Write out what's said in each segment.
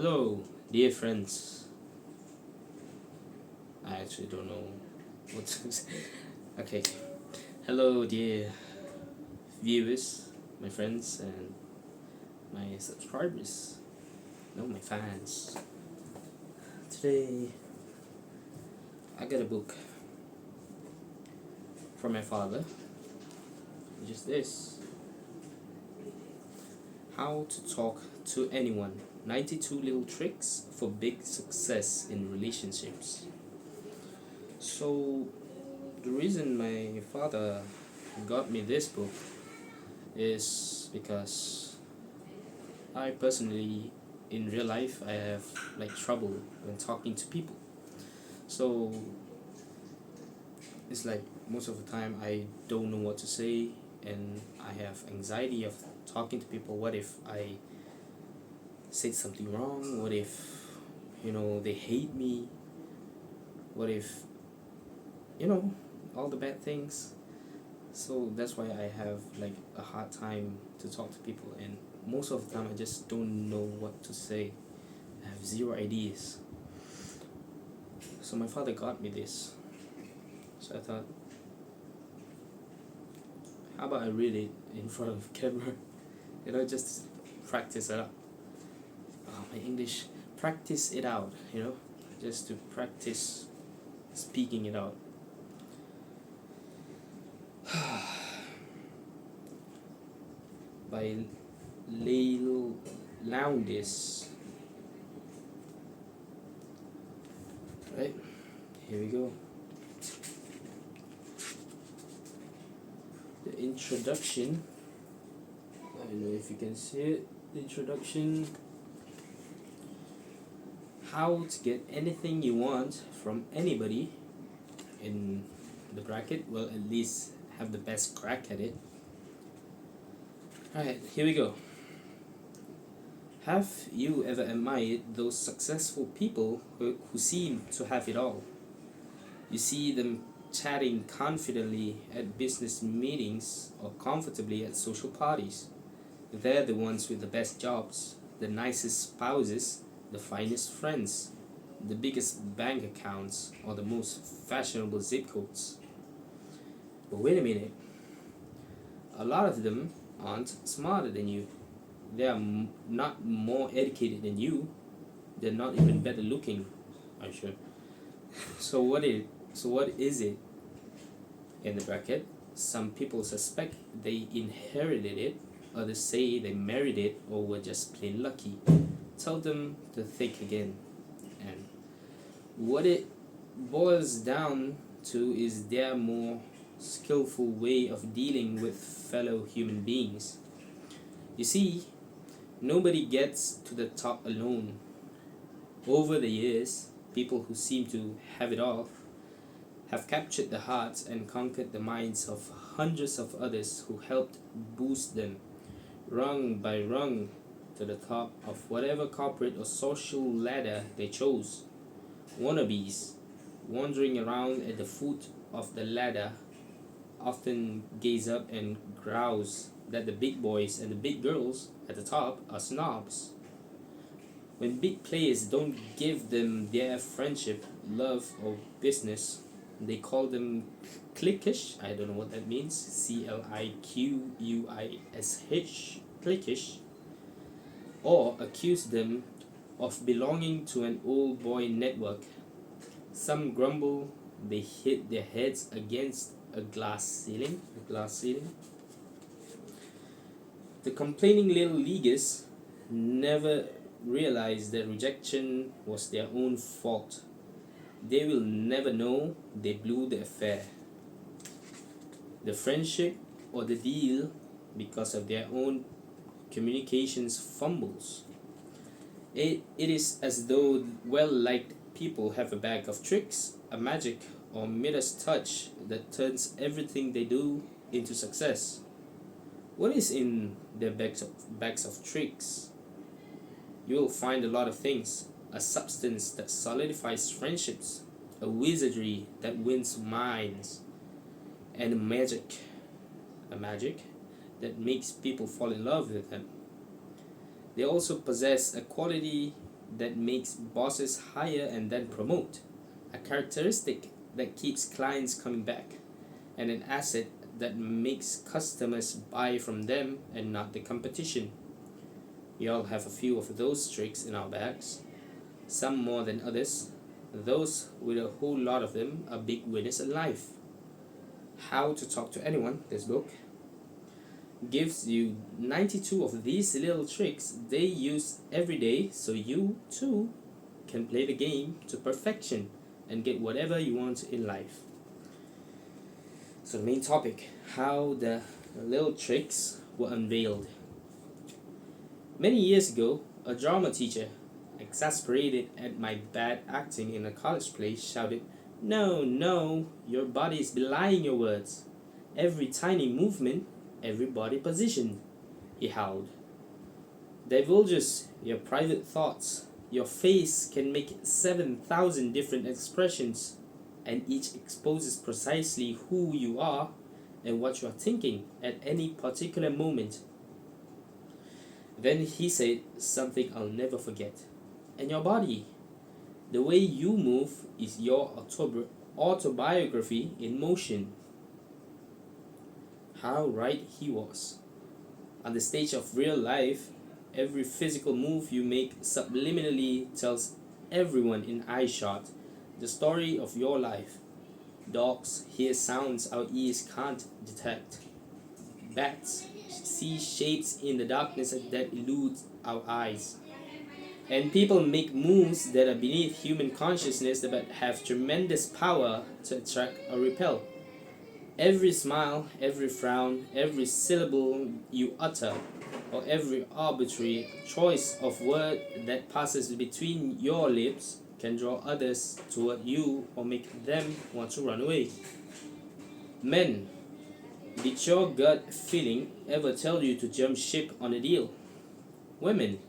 Hello, dear friends. I actually don't know what to say. Okay. Hello, dear viewers, my friends, and my subscribers. No, my fans. Today, I got a book from my father, which is this: How to Talk to Anyone 92 Little Tricks for Big Success in Relationships. So, the reason my father got me this book is because I personally, in real life, I have like trouble when talking to people. So it's like most of the time I don't know what to say, and I have anxiety of talking to people. What if I said something wrong? What if they hate me? What if all the bad things? So that's why I have like a hard time to talk to people, and most of the time I just don't know what to say. I have zero ideas. So my father got me this. So I thought, how about I read it in front of the camera? Just practice it out. Oh, my English, practice it out, just to practice speaking it out. By Lil Loundis. Right, here we go. The introduction. I don't know if you can see it. The introduction. How to get anything you want from anybody, in the bracket, well, at least have the best crack at it. Alright, here we go. Have you ever admired those successful people who seem to have it all? You see them chatting confidently at business meetings or comfortably at social parties. They're the ones with the best jobs, the nicest spouses, the finest friends, the biggest bank accounts, or the most fashionable zip codes. But wait a minute, a lot of them aren't smarter than you. They are not more educated than you. They're not even better looking, I'm sure. So what is it in the bracket? Some people suspect they inherited it, others say they married it or were just plain lucky. Tell them to think again. And what it boils down to is their more skillful way of dealing with fellow human beings. You see, nobody gets to the top alone. Over the years, people who seem to have it all have captured the hearts and conquered the minds of hundreds of others who helped boost them, rung by rung, to the top of whatever corporate or social ladder they chose. Wannabes, wandering around at the foot of the ladder, often gaze up and grouse that the big boys and the big girls at the top are snobs. When big players don't give them their friendship, love, or business, they call them cliquish. I don't know what that means. Cliquish. Cliquish. Or accuse them of belonging to an old boy network. Some grumble they hit their heads against a glass ceiling. The complaining little leaguers never realize that rejection was their own fault. They will never know they blew the affair, the friendship, or the deal because of their own communications fumbles. It is as though well-liked people have a bag of tricks, a magic or Midas touch that turns everything they do into success. What is in their bags of tricks? You will find a lot of things: a substance that solidifies friendships, a wizardry that wins minds, and a magic that makes people fall in love with them. They also possess a quality that makes bosses hire and then promote, a characteristic that keeps clients coming back, and an asset that makes customers buy from them and not the competition. We all have a few of those tricks in our bags, some more than others. Those with a whole lot of them are big winners in life. How to Talk to Anyone, this book, gives you 92 of these little tricks they use every day so you too can play the game to perfection and get whatever you want in life. So the main topic, how the little tricks were unveiled. Many years ago, a drama teacher, exasperated at my bad acting in a college play, shouted, "No, no, your body is belying your words. Every tiny movement, every body position," he howled. "Divulges your private thoughts. Your face can make 7,000 different expressions, and each exposes precisely who you are and what you are thinking at any particular moment." Then he said something I'll never forget. "And your body, the way you move is your autobiography in motion." How right he was. On the stage of real life, every physical move you make subliminally tells everyone in eyeshot the story of your life. Dogs hear sounds our ears can't detect. Bats see shapes in the darkness that elude our eyes. And people make moves that are beneath human consciousness but have tremendous power to attract or repel. Every smile, every frown, every syllable you utter, or every arbitrary choice of word that passes between your lips can draw others toward you or make them want to run away. Men, did your gut feeling ever tell you to jump ship on a deal? Women,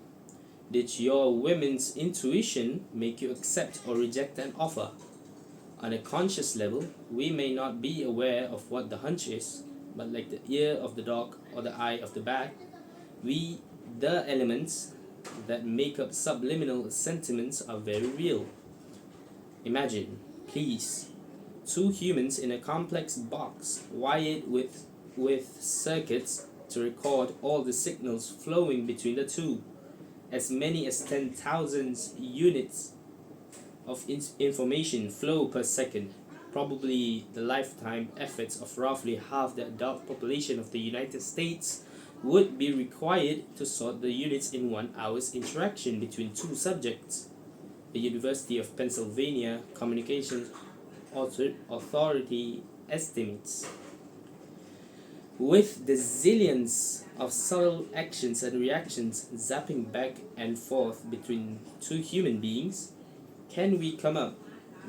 did your women's intuition make you accept or reject an offer? On a conscious level, we may not be aware of what the hunch is, but like the ear of the dog or the eye of the bat, the elements that make up subliminal sentiments are very real. Imagine, please, two humans in a complex box wired with circuits to record all the signals flowing between the two, as many as 10,000 units of information flow per second, probably the lifetime efforts of roughly half the adult population of the United States would be required to sort the units in 1 hour's interaction between two subjects. The University of Pennsylvania Communications Authority estimates. With the zillions of subtle actions and reactions zapping back and forth between two human beings, can we come up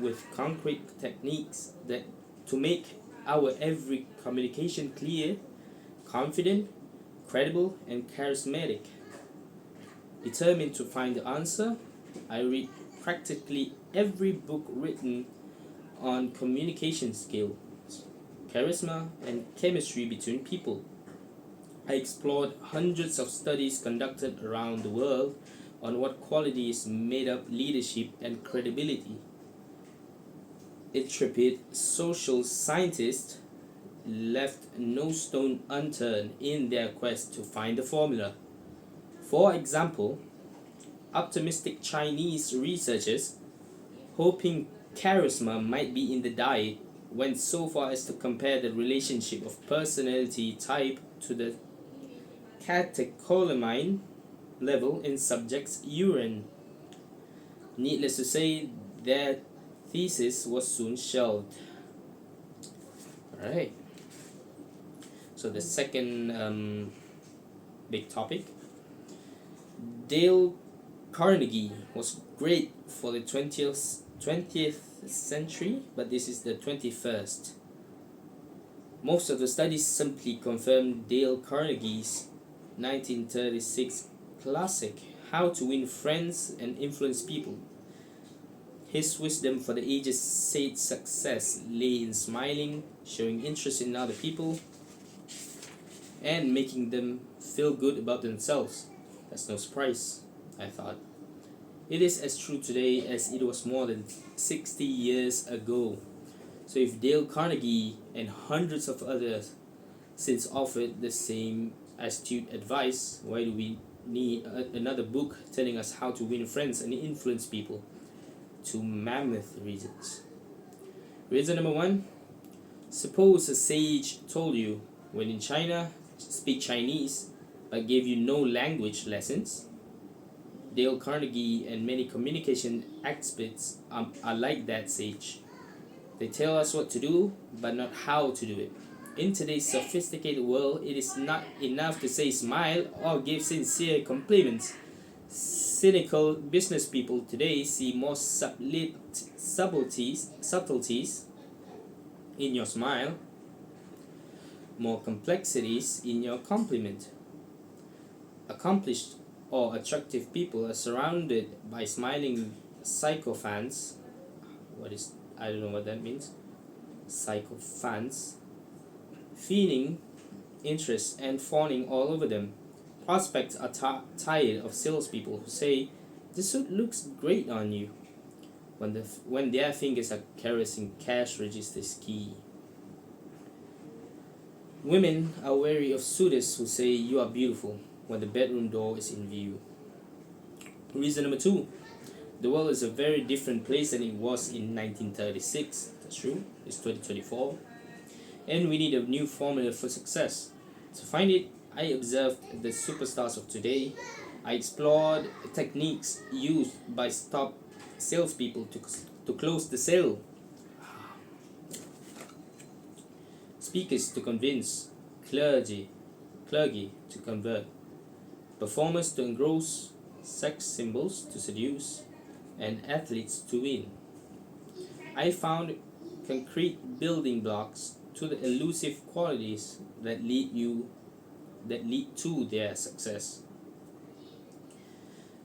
with concrete techniques that to make our every communication clear, confident, credible, and charismatic? Determined to find the answer, I read practically every book written on communication skills, charisma, and chemistry between people. I explored hundreds of studies conducted around the world on what qualities made up leadership and credibility. Intrepid social scientists left no stone unturned in their quest to find the formula. For example, optimistic Chinese researchers, hoping charisma might be in the diet, went so far as to compare the relationship of personality type to the catecholamine level in subjects' urine. Needless to say, their thesis was soon shelved. Alright, so the second big topic. Dale Carnegie was great for the 20th century, but this is the 21st. Most of the studies simply confirm Dale Carnegie's 1936 classic, How to Win Friends and Influence People. His wisdom for the ages said success lay in smiling, showing interest in other people, and making them feel good about themselves. That's no surprise, I thought. It is as true today as it was more than 60 years ago. So if Dale Carnegie and hundreds of others since offered the same astute advice, why do we need another book telling us how to win friends and influence people? Two mammoth reasons. Reason number one, suppose a sage told you, when in China, speak Chinese, but gave you no language lessons. Dale Carnegie and many communication experts are like that sage. They tell us what to do, but not how to do it. In today's sophisticated world, it is not enough to say smile or give sincere compliments. Cynical business people today see more subtleties in your smile, more complexities in your compliment. Accomplished or attractive people are surrounded by smiling sycophants. I don't know what that means. Sycophants, feigning interest and fawning all over them. Prospects are tired of salespeople who say, "This suit looks great on you," when their fingers are caressing cash register's key. Women are wary of suitors who say, "You are beautiful," when the bedroom door is in view. Reason number two, the world is a very different place than it was in 1936. That's true. It's 2024. And we need a new formula for success. To find it, I observed the superstars of today. I explored techniques used by top salespeople to close the sale, speakers to convince, clergy to convert, performers to engross, sex symbols to seduce, and athletes to win. I found concrete building blocks to the elusive qualities that lead to their success.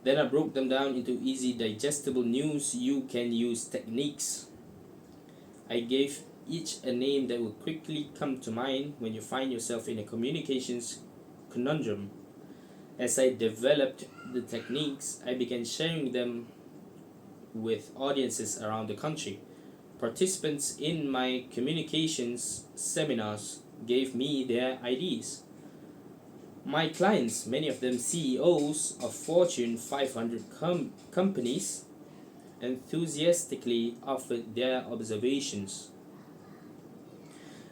Then I broke them down into easy digestible news you can use techniques. I gave each a name that will quickly come to mind when you find yourself in a communications conundrum. As I developed the techniques, I began sharing them with audiences around the country. Participants in my communications seminars gave me their ideas. My clients, many of them CEOs of Fortune 500 companies, enthusiastically offered their observations.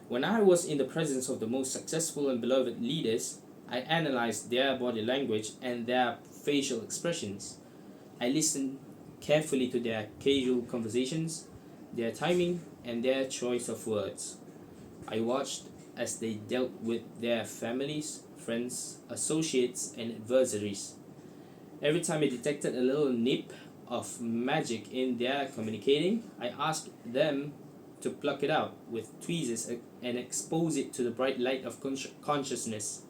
When I was in the presence of the most successful and beloved leaders, I analyzed their body language and their facial expressions. I listened carefully to their casual conversations, their timing, and their choice of words. I watched as they dealt with their families, friends, associates, and adversaries. Every time I detected a little nip of magic in their communicating, I asked them to pluck it out with tweezers and expose it to the bright light of consciousness.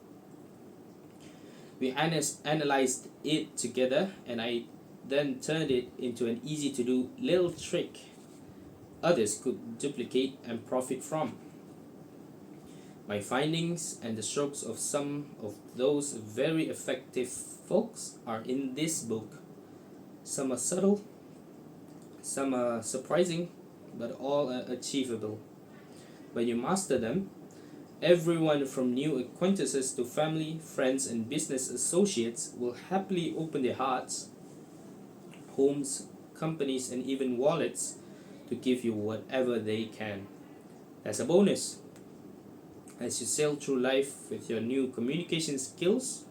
We analyzed it together, and I then turned it into an easy-to-do little trick others could duplicate and profit from. My findings and the strokes of some of those very effective folks are in this book. Some are subtle, some are surprising, but all are achievable. When you master them, everyone from new acquaintances to family, friends, and business associates will happily open their hearts, homes, companies, and even wallets to give you whatever they can. As a bonus, as you sail through life with your new communication skills,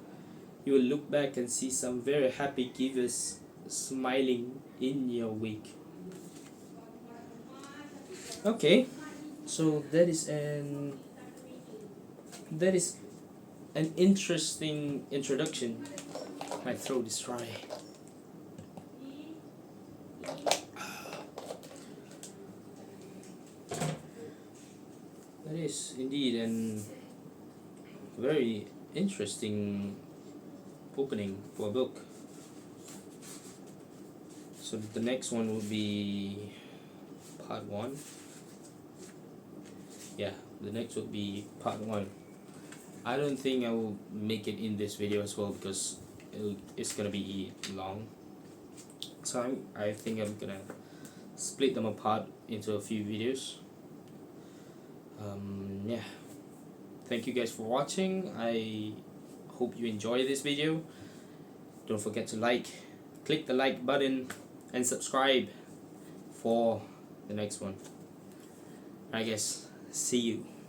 you will look back and see some very happy givers smiling in your wake. Okay, so that is an interesting introduction. My throat is dry. That is indeed an very interesting opening for a book. So the next one will be part 1. Yeah, the next will be part 1. I don't think I will make it in this video as well because it's gonna be long. time, I think I'm gonna split them apart into a few videos. Yeah, thank you guys for watching. I hope you enjoy this video. Don't forget to click the like button and subscribe for the next one. I guess see you.